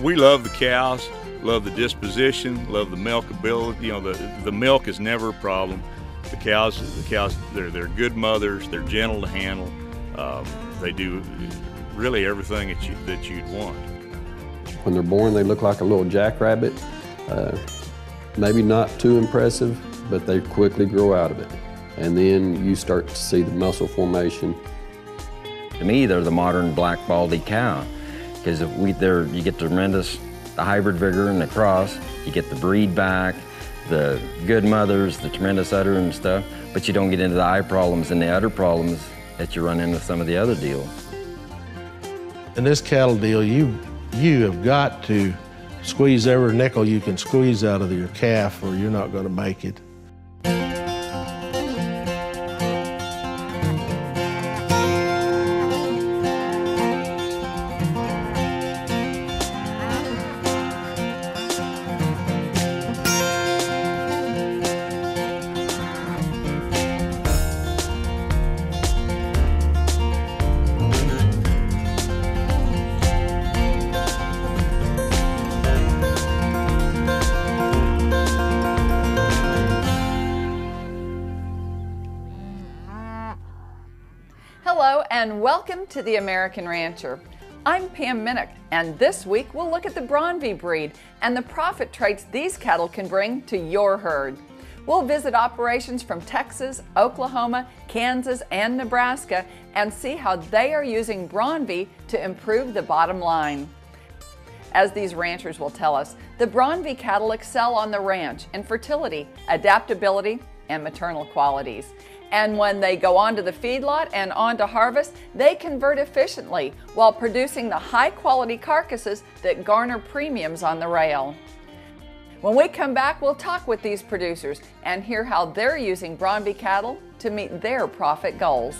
We love the cows, love the disposition, love the milkability. You know, the milk is never a problem. The cows, they're good mothers. They're gentle to handle. They do really everything that you'd want. When they're born, they look like a little jackrabbit. Maybe not too impressive, but they quickly grow out of it. And then you start to see the muscle formation. To me, they're the modern black baldy cow, because you get the hybrid vigor and the cross, you get the breed back, the good mothers, the tremendous udder and stuff, but you don't get into the eye problems and the udder problems that you run into some of the other deals. In this cattle deal, you have got to squeeze every nickel you can squeeze out of your calf, or you're not going to make it. Hello and welcome to The American Rancher. I'm Pam Minnick, and this week we'll look at the Braunvieh breed and the profit traits these cattle can bring to your herd. We'll visit operations from Texas, Oklahoma, Kansas, and Nebraska and see how they are using Braunvieh to improve the bottom line. As these ranchers will tell us, the Braunvieh cattle excel on the ranch in fertility, adaptability, and maternal qualities. And when they go onto the feedlot and onto harvest, they convert efficiently while producing the high-quality carcasses that garner premiums on the rail. When we come back, we'll talk with these producers and hear how they're using Braunvieh cattle to meet their profit goals.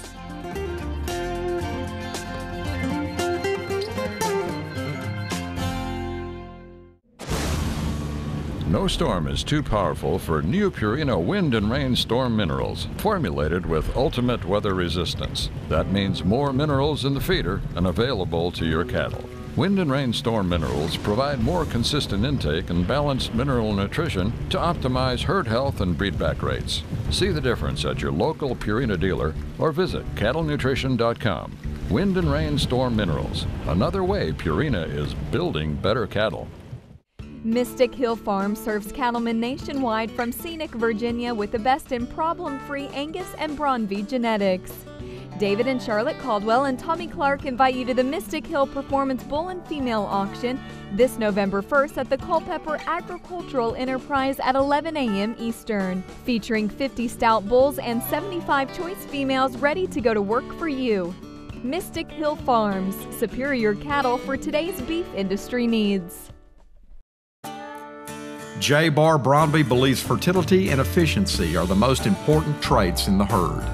No storm is too powerful for new Purina Wind and Rain Storm Minerals, formulated with ultimate weather resistance. That means more minerals in the feeder and available to your cattle. Wind and Rain Storm Minerals provide more consistent intake and balanced mineral nutrition to optimize herd health and breedback rates. See the difference at your local Purina dealer or visit cattlenutrition.com. Wind and Rain Storm Minerals, another way Purina is building better cattle. Mystic Hill Farm serves cattlemen nationwide from scenic Virginia with the best in problem-free Angus and Braunvieh genetics. David and Charlotte Caldwell and Tommy Clark invite you to the Mystic Hill Performance Bull and Female Auction this November 1st at the Culpeper Agricultural Enterprise at 11 a.m. Eastern, featuring 50 stout bulls and 75 choice females ready to go to work for you. Mystic Hill Farms, superior cattle for today's beef industry needs. J. Bar Braunvieh believes fertility and efficiency are the most important traits in the herd.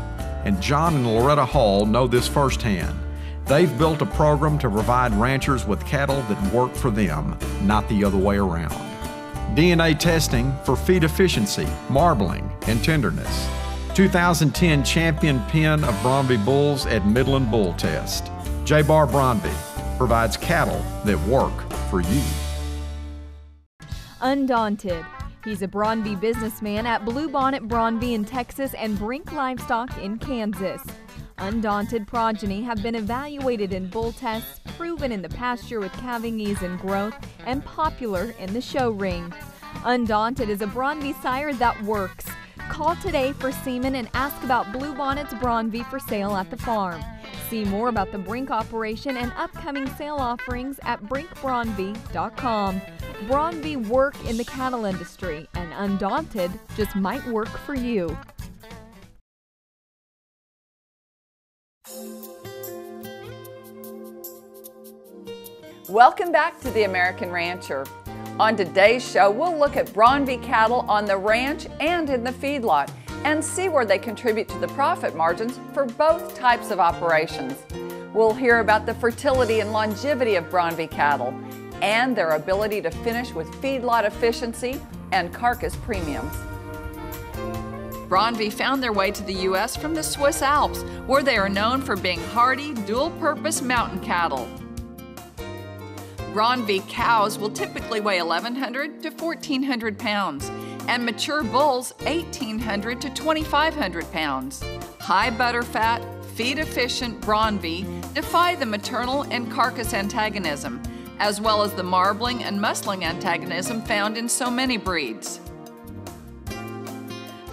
And John and Loretta Hall know this firsthand. They've built a program to provide ranchers with cattle that work for them, not the other way around. DNA testing for feed efficiency, marbling, and tenderness. 2010 champion pen of Braunvieh bulls at Midland Bull Test. J. Bar Braunvieh provides cattle that work for you. Undaunted. He's a Braunvieh businessman at Bluebonnet Braunvieh in Texas and Brink Livestock in Kansas. Undaunted progeny have been evaluated in bull tests, proven in the pasture with calving ease and growth, and popular in the show ring. Undaunted is a Braunvieh sire that works. Call today for semen and ask about Bluebonnet's Braunvieh for sale at the farm. See more about the Brink operation and upcoming sale offerings at brinkbraunvieh.com. Braunvieh work in the cattle industry, and Undaunted just might work for you. Welcome back to The American Rancher. On today's show, we'll look at Braunvieh cattle on the ranch and in the feedlot and see where they contribute to the profit margins for both types of operations. We'll hear about the fertility and longevity of Braunvieh cattle and their ability to finish with feedlot efficiency and carcass premiums. Braunvieh found their way to the U.S. from the Swiss Alps, where they are known for being hardy, dual-purpose mountain cattle. Braunvieh cows will typically weigh 1,100 to 1,400 pounds, and mature bulls 1,800 to 2,500 pounds. High butter fat, feed-efficient Braunvieh defy the maternal and carcass antagonism, as well as the marbling and muscling antagonism found in so many breeds.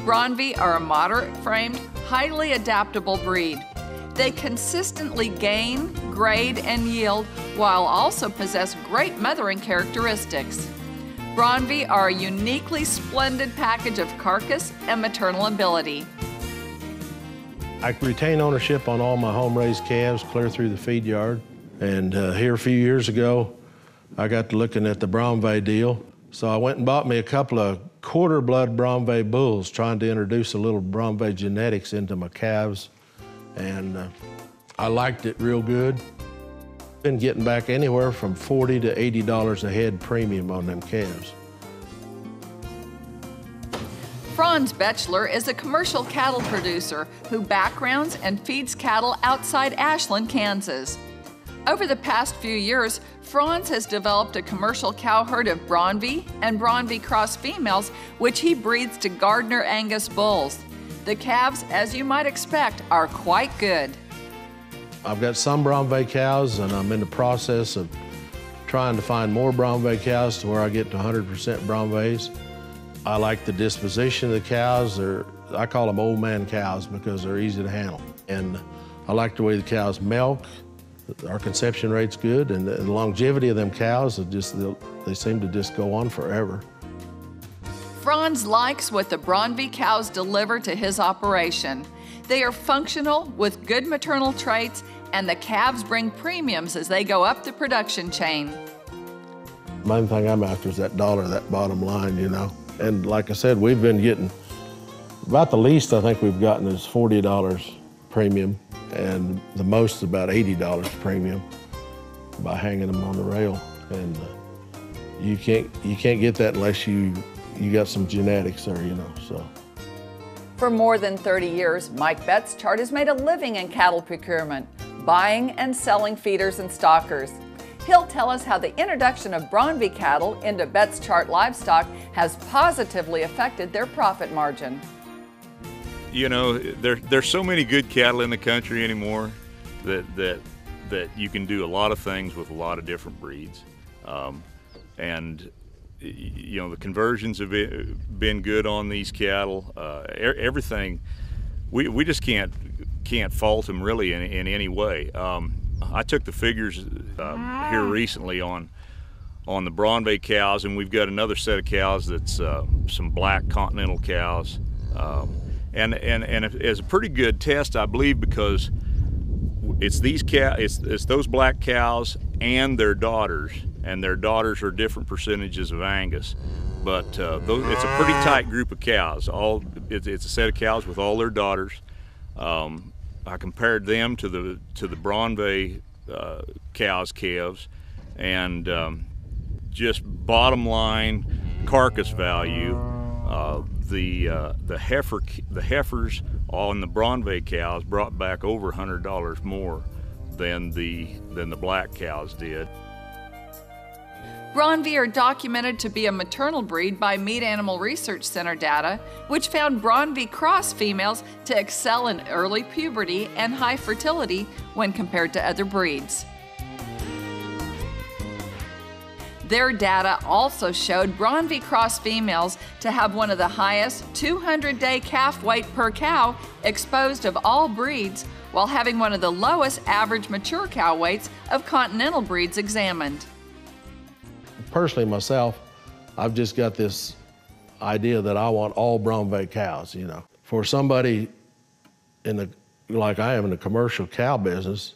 Braunvieh are a moderate-framed, highly adaptable breed. They consistently gain, grade, and yield while also possess great mothering characteristics. Braunvieh are a uniquely splendid package of carcass and maternal ability. I retain ownership on all my home-raised calves clear through the feed yard. And here a few years ago, I got to looking at the Braunvieh deal. So I went and bought me a couple of quarter-blood Braunvieh bulls, trying to introduce a little Braunvieh genetics into my calves. And I liked it real good. Been getting back anywhere from $40 to $80 a head premium on them calves. Franz Betchler is a commercial cattle producer who backgrounds and feeds cattle outside Ashland, Kansas. Over the past few years, Franz has developed a commercial cow herd of Braunvieh and Braunvieh cross females, which he breeds to Gardner Angus bulls. The calves, as you might expect, are quite good. I've got some Braunvieh cows, and I'm in the process of trying to find more Braunvieh cows to where I get to 100% Braunviehs. I like the disposition of the cows. I call them old man cows because they're easy to handle. And I like the way the cows milk. Our conception rate's good, and the longevity of them cows, they seem to just go on forever. Franz likes what the Braunvieh cows deliver to his operation. They are functional with good maternal traits, and the calves bring premiums as they go up the production chain. Main thing I'm after is that dollar, that bottom line, you know. And like I said, we've been getting, about the least I think we've gotten is $40 premium, and the most is about $80 premium by hanging them on the rail. And you can't get that unless you got some genetics there, you know, so. For more than 30 years, Mike Betschart has made a living in cattle procurement, buying and selling feeders and stockers. He'll tell us how the introduction of Braunvieh cattle into Betschart livestock has positively affected their profit margin. You know, there's so many good cattle in the country anymore that you can do a lot of things with a lot of different breeds. And you know, the conversions have been good on these cattle. Everything, we just can't fault them really in any way. I took the figures here recently on the Braunvieh cows, and we've got another set of cows that's some black continental cows, and it's a pretty good test, I believe, because it's those black cows and their daughters. And their daughters are different percentages of Angus, but it's a pretty tight group of cows. It's a set of cows with all their daughters. I compared them to the Braunvieh cows' calves, and just bottom line carcass value, the heifers on the Braunvieh cows brought back over $100 more than the black cows did. Braunvieh are documented to be a maternal breed by Meat Animal Research Center data, which found Braunvieh cross females to excel in early puberty and high fertility when compared to other breeds. Their data also showed Braunvieh cross females to have one of the highest 200-day calf weight per cow exposed of all breeds, while having one of the lowest average mature cow weights of continental breeds examined. Personally, myself, I've just got this idea that I want all Braunvieh cows, you know. For somebody like I am in the commercial cow business,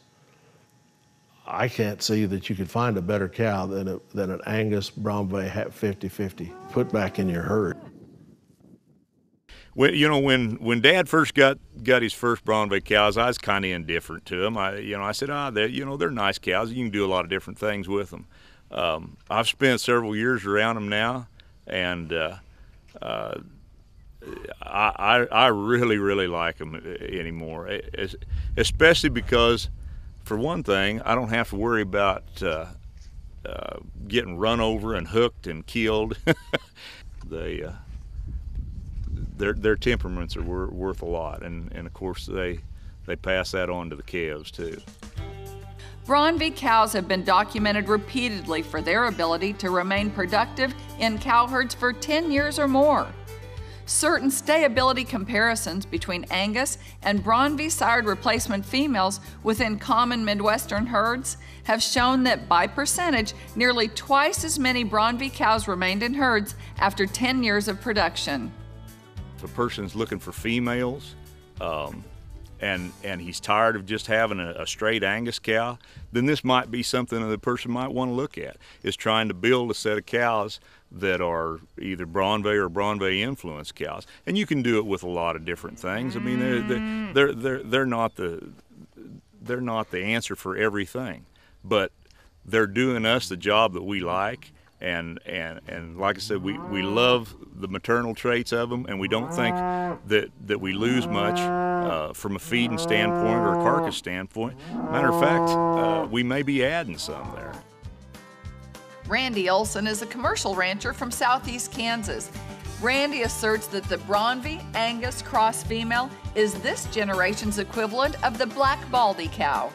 I can't see that you could find a better cow than an Angus Braunvieh 50-50 put back in your herd. Well, you know, when Dad first got his first Braunvieh cows, I was kind of indifferent to them. I said, they're nice cows. You can do a lot of different things with them. I've spent several years around them now, and I really, really like them anymore, especially because, for one thing, I don't have to worry about getting run over and hooked and killed. Their temperaments are worth a lot, and of course they pass that on to the calves too. Braunvieh cows have been documented repeatedly for their ability to remain productive in cow herds for 10 years or more. Certain stayability comparisons between Angus and Braunvieh sired replacement females within common Midwestern herds have shown that by percentage, nearly twice as many Braunvieh cows remained in herds after 10 years of production. If a person's looking for females, and he's tired of just having a straight Angus cow, then this might be something that the person might want to look at, is trying to build a set of cows that are either Braunvieh or Braunvieh influenced cows. And you can do it with a lot of different things. I mean, they're not the answer for everything, but they're doing us the job that we like. And like I said, we love the maternal traits of them, and we don't think that we lose much from a feeding standpoint or a carcass standpoint. Matter of fact, we may be adding some there. Randy Olson is a commercial rancher from southeast Kansas. Randy asserts that the Braunvieh Angus cross female is this generation's equivalent of the black baldy cow.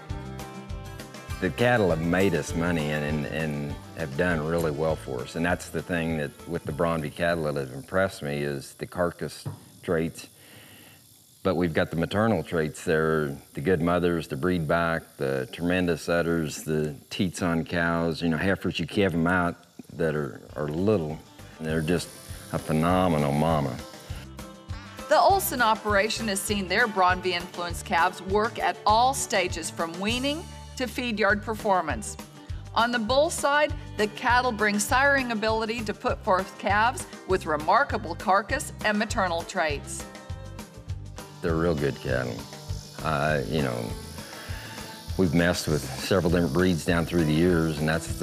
The cattle have made us money and have done really well for us. And that's the thing that with the Braunvieh cattle that have impressed me is the carcass traits. But we've got the maternal traits there, the good mothers, the breed back, the tremendous udders, the teats on cows, you know, heifers, you calve them out that are little, and they're just a phenomenal mama. The Olson operation has seen their Braunvieh influenced calves work at all stages from weaning to feed yard performance. On the bull side, the cattle bring siring ability to put forth calves with remarkable carcass and maternal traits. They're real good cattle. You know, we've messed with several different breeds down through the years, and that's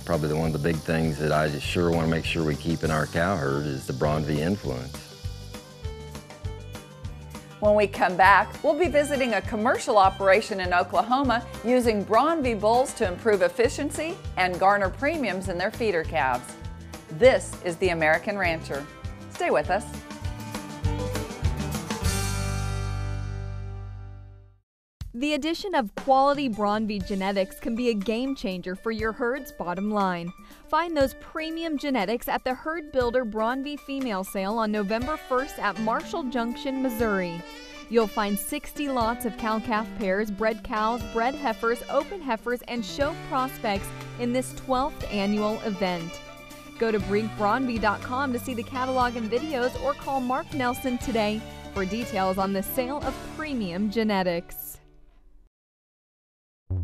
probably one of the big things that I just sure want to make sure we keep in our cow herd is the Braunvieh influence. When we come back, we'll be visiting a commercial operation in Oklahoma using Braunvieh bulls to improve efficiency and garner premiums in their feeder calves. This is The American Rancher. Stay with us. The addition of quality Braunvieh genetics can be a game changer for your herd's bottom line. Find those premium genetics at the Herd Builder Braunvieh Female Sale on November 1st at Marshall Junction, Missouri. You'll find 60 lots of cow-calf pairs, bred cows, bred heifers, open heifers, and show prospects in this 12th annual event. Go to BrinkBraunvieh.com to see the catalog and videos, or call Mark Nelson today for details on the sale of premium genetics.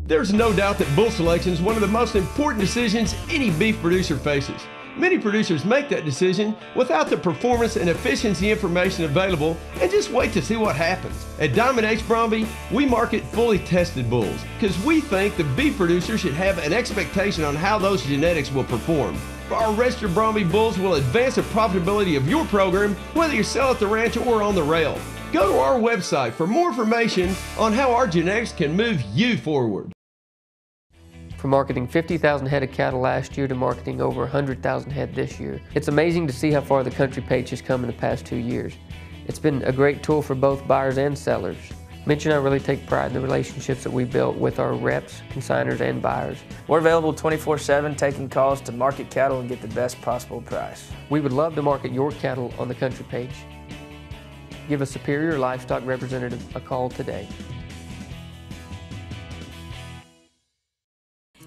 There's no doubt that bull selection is one of the most important decisions any beef producer faces. Many producers make that decision without the performance and efficiency information available and just wait to see what happens. At Diamond H Braunvieh, we market fully tested bulls because we think the beef producer should have an expectation on how those genetics will perform. Our registered Braunvieh bulls will advance the profitability of your program, whether you sell at the ranch or on the rail. Go to our website for more information on how our genetics can move you forward. From marketing 50,000 head of cattle last year to marketing over 100,000 head this year, it's amazing to see how far the country page has come in the past 2 years. It's been a great tool for both buyers and sellers. Mitch and I really take pride in the relationships that we built with our reps, consigners, and buyers. We're available 24/7, taking calls to market cattle and get the best possible price. We would love to market your cattle on the country page. Give a Superior Livestock representative a call today.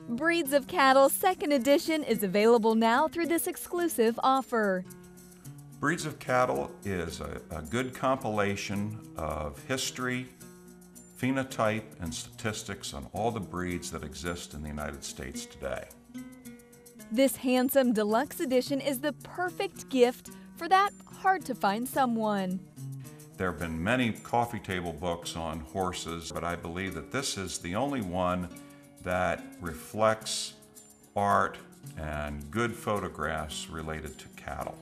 Breeds of Cattle 2nd edition is available now through this exclusive offer. Breeds of Cattle is a good compilation of history, phenotype, and statistics on all the breeds that exist in the United States today. This handsome deluxe edition is the perfect gift for that hard-to-find someone. There have been many coffee table books on horses, but I believe that this is the only one that reflects art and good photographs related to cattle.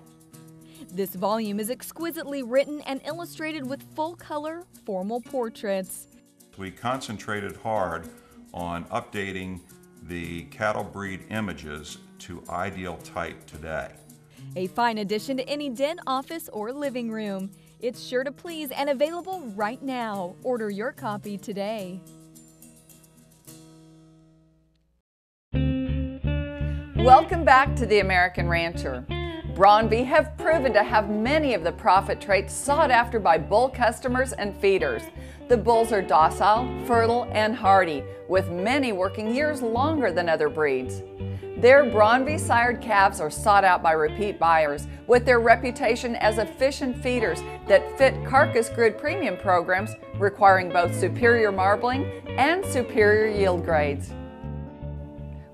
This volume is exquisitely written and illustrated with full-color, formal portraits. We concentrated hard on updating the cattle breed images to ideal type today. A fine addition to any den, office, or living room. It's sure to please and available right now. Order your copy today. Welcome back to The American Rancher. Braunvieh have proven to have many of the profit traits sought after by bull customers and feeders. The bulls are docile, fertile, and hardy, with many working years longer than other breeds. Their Braunvieh sired calves are sought out by repeat buyers, with their reputation as efficient feeders that fit carcass grid premium programs requiring both superior marbling and superior yield grades.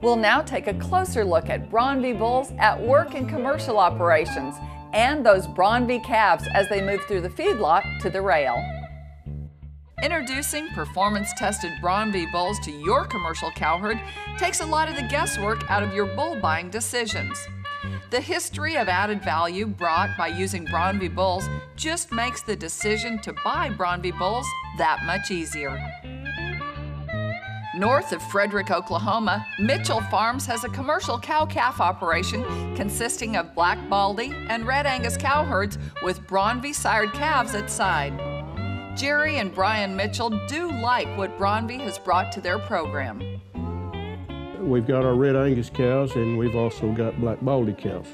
We'll now take a closer look at Braunvieh bulls at work in commercial operations and those Braunvieh calves as they move through the feedlot to the rail. Introducing performance-tested Braunvieh bulls to your commercial cow herd takes a lot of the guesswork out of your bull buying decisions. The history of added value brought by using Braunvieh bulls just makes the decision to buy Braunvieh bulls that much easier. North of Frederick, Oklahoma, Mitchell Farms has a commercial cow-calf operation consisting of Black Baldy and Red Angus cow herds with Braunvieh sired calves at side. Jerry and Brian Mitchell do like what Braunvieh has brought to their program. We've got our Red Angus cows, and we've also got Black Baldy cows.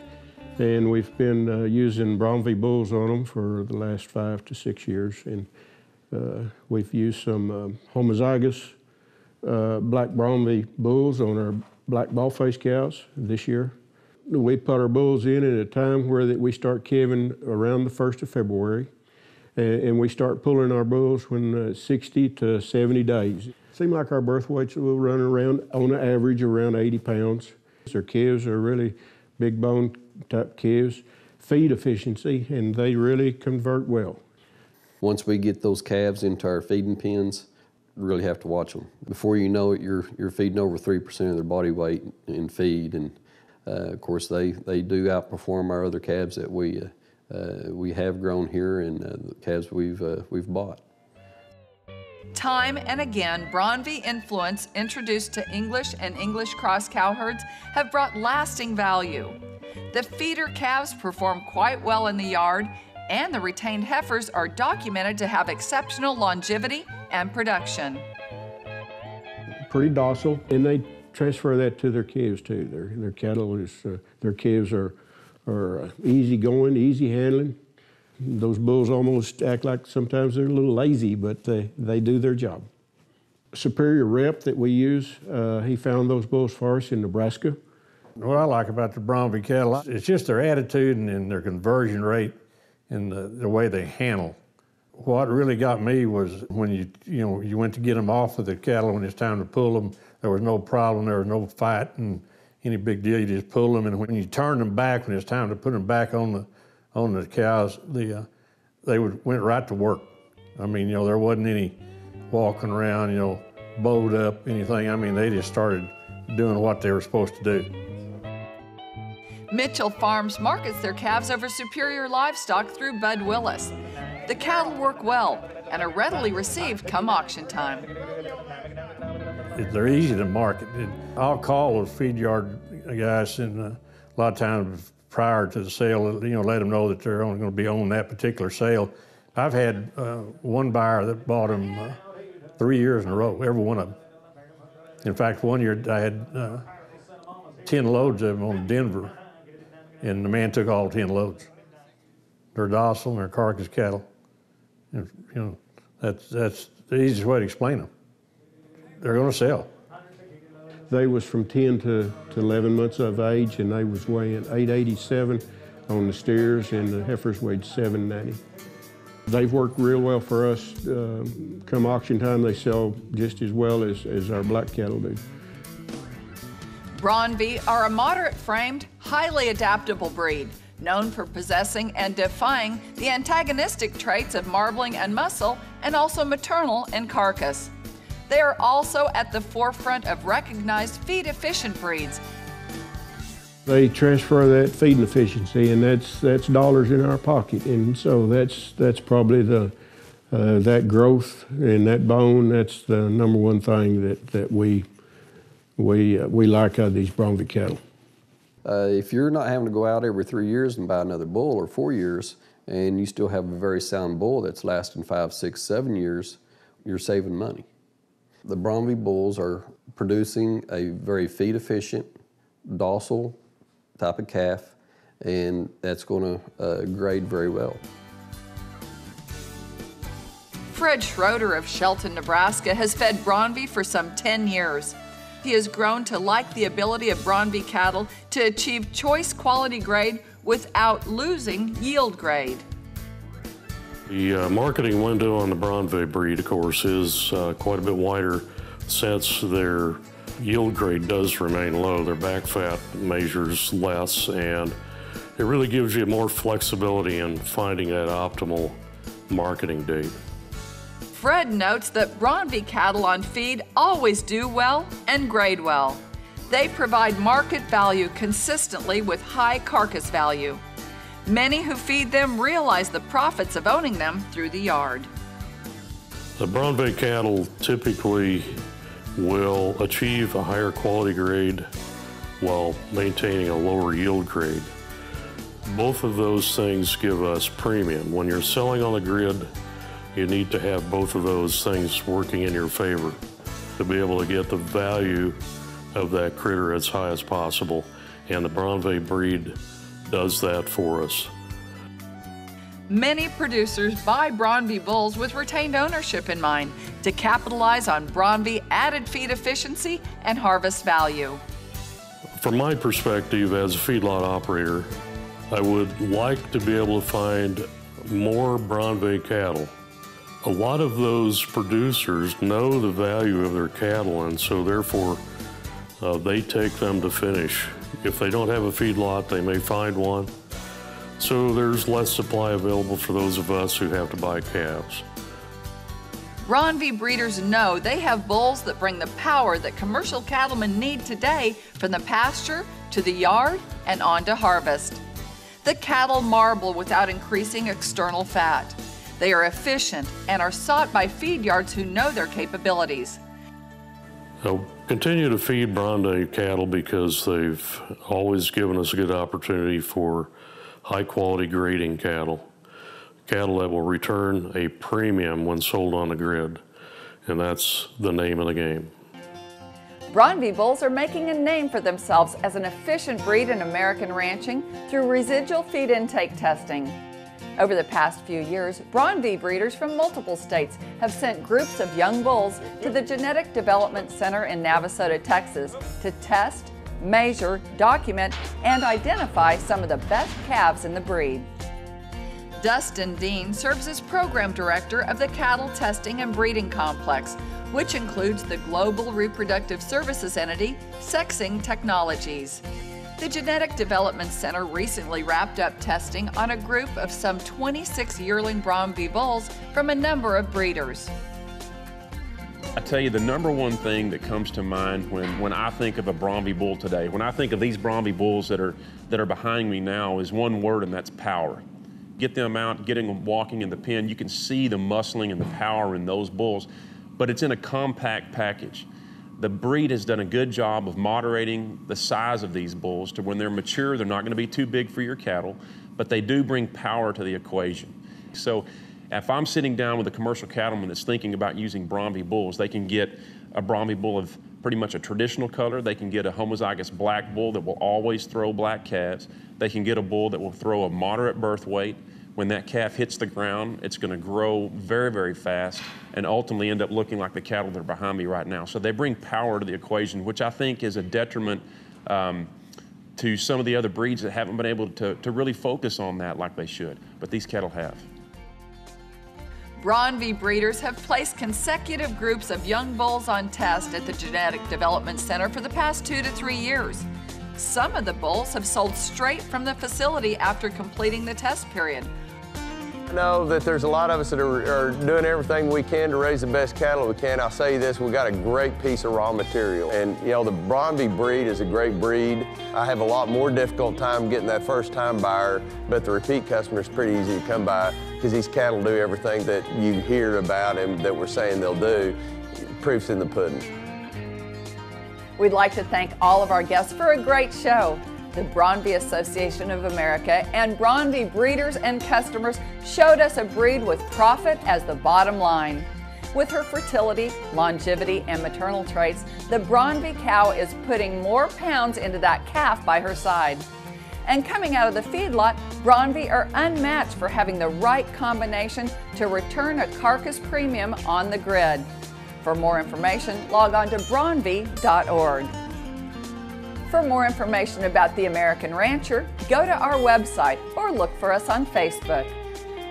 And we've been using Braunvieh bulls on them for the last 5 to 6 years. And we've used some homozygous Black Braunvieh bulls on our Black Bald-faced cows this year. We put our bulls in at a time where we start calving around the 1st of February. And we start pulling our bulls when 60 to 70 days. Seem like our birth weights will run around, on average, around 80 pounds. Their calves are really big bone type calves, feed efficiency, and they really convert well. Once we get those calves into our feeding pens, you really have to watch them. Before you know it, you're feeding over 3% of their body weight in feed, and of course they do outperform our other calves that we have grown here and the calves we've bought. Time and again, Braunvieh influence introduced to English and English cross cow herds have brought lasting value. The feeder calves perform quite well in the yard, and the retained heifers are documented to have exceptional longevity and production. Pretty docile, and they transfer that to their calves too. Their cattle their calves are easy going, easy handling. Those bulls almost act like sometimes they're a little lazy, but they do their job. Superior Rep that we use, he found those bulls for us in Nebraska. What I like about the Braunvieh cattle, it's just their attitude and their conversion rate and the way they handle. What really got me was when you went to get them off of the cattle when it's time to pull them, there was no problem, there was no fight and any big deal. You just pull them, and when you turn them back, when it's time to put them back on the cows, they went right to work. I mean, there wasn't any walking around, bowed up, anything. I mean, they just started doing what they were supposed to do. Mitchell Farms markets their calves over superior livestock through Bud Willis. The cattle work well and are readily received come auction time. They're easy to market. I'll call those feed yard guys, and a lot of times prior to the sale, let them know that they're only going to be on that particular sale. I've had one buyer that bought them 3 years in a row, every one of them. In fact, one year I had 10 loads of them on Denver, and the man took all 10 loads. They're docile and they're carcass cattle. And, that's the easiest way to explain them. They're going to sell. They was from 10 to 11 months of age, and they was weighing 887 on the steers, and the heifers weighed 790. They've worked real well for us. Come auction time, they sell just as well as our black cattle do. Braunvieh are a moderate-framed, highly adaptable breed, known for possessing and defying the antagonistic traits of marbling and muscle, and also maternal in carcass. They are also at the forefront of recognized feed-efficient breeds. They transfer that feeding efficiency, and that's dollars in our pocket, and so that's probably that growth and that bone. That's the number one thing that we we like these Braunvieh cattle. If you're not having to go out every 3 years and buy another bull, or 4 years, and you still have a very sound bull that's lasting 5, 6, 7 years, you're saving money. The Braunvieh bulls are producing a very feed efficient, docile type of calf, and that's going to grade very well. Fred Schroeder of Shelton, Nebraska has fed Braunvieh for some 10 years. He has grown to like the ability of Braunvieh cattle to achieve choice quality grade without losing yield grade. The marketing window on the Braunvieh breed, of course, is quite a bit wider since their yield grade does remain low. Their back fat measures less, and it really gives you more flexibility in finding that optimal marketing date. Fred notes that Braunvieh cattle on feed always do well and grade well. They provide market value consistently with high carcass value. Many who feed them realize the profits of owning them through the yard. The Braunvieh cattle typically will achieve a higher quality grade while maintaining a lower yield grade. Both of those things give us premium. When you're selling on the grid, you need to have both of those things working in your favor to be able to get the value of that critter as high as possible, and the Braunvieh breed does that for us. Many producers buy Braunvieh bulls with retained ownership in mind to capitalize on Braunvieh added feed efficiency and harvest value. From my perspective as a feedlot operator, I would like to be able to find more Braunvieh cattle. A lot of those producers know the value of their cattle, and so therefore they take them to finish. If they don't have a feedlot, they may find one. So there's less supply available for those of us who have to buy calves. Braunvieh breeders know they have bulls that bring the power that commercial cattlemen need today from the pasture to the yard and on to harvest. The cattle marble without increasing external fat. They are efficient and are sought by feed yards who know their capabilities. I'll continue to feed Braunvieh cattle because they've always given us a good opportunity for high quality grading cattle that will return a premium when sold on the grid, and that's the name of the game. Braunvieh bulls are making a name for themselves as an efficient breed in American ranching through residual feed intake testing. Over the past few years, Braunvieh breeders from multiple states have sent groups of young bulls to the Genetic Development Center in Navasota, Texas to test, measure, document, and identify some of the best calves in the breed. Dustin Dean serves as program director of the Cattle Testing and Breeding Complex, which includes the global reproductive services entity, Sexing Technologies. The Genetic Development Center recently wrapped up testing on a group of some 26 yearling Braunvieh bulls from a number of breeders. I tell you, the number one thing that comes to mind when I think of a Braunvieh bull today, when I think of these Braunvieh bulls that are behind me now, is one word, and that's power. Get them out, getting them walking in the pen, you can see the muscling and the power in those bulls, but it's in a compact package. The breed has done a good job of moderating the size of these bulls to when they're mature, they're not going to be too big for your cattle, but they do bring power to the equation. So if I'm sitting down with a commercial cattleman that's thinking about using Braunvieh bulls, they can get a Braunvieh bull of pretty much a traditional color. They can get a homozygous black bull that will always throw black calves. They can get a bull that will throw a moderate birth weight. When that calf hits the ground, it's going to grow very, very fast and ultimately end up looking like the cattle that are behind me right now. So they bring power to the equation, which I think is a detriment to some of the other breeds that haven't been able to really focus on that like they should, but these cattle have. Braunvieh breeders have placed consecutive groups of young bulls on test at the Genetic Development Center for the past 2 to 3 years. Some of the bulls have sold straight from the facility after completing the test period. I know that there's a lot of us that are doing everything we can to raise the best cattle we can. I'll say this, we got a great piece of raw material. And you know, the Braunvieh breed is a great breed. I have a lot more difficult time getting that first time buyer, but the repeat customer is pretty easy to come by because these cattle do everything that you hear about and that we're saying they'll do. Proof's in the pudding. We'd like to thank all of our guests for a great show. The Braunvieh Association of America and Braunvieh breeders and customers showed us a breed with profit as the bottom line. With her fertility, longevity, and maternal traits, the Braunvieh cow is putting more pounds into that calf by her side. And coming out of the feedlot, Braunvieh are unmatched for having the right combination to return a carcass premium on the grid. For more information, log on to braunvieh.org. For more information about the American Rancher, go to our website or look for us on Facebook.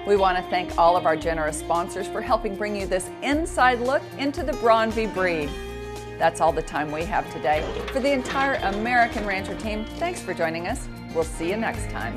We want to thank all of our generous sponsors for helping bring you this inside look into the Braunvieh breed. That's all the time we have today. For the entire American Rancher team, thanks for joining us. We'll see you next time.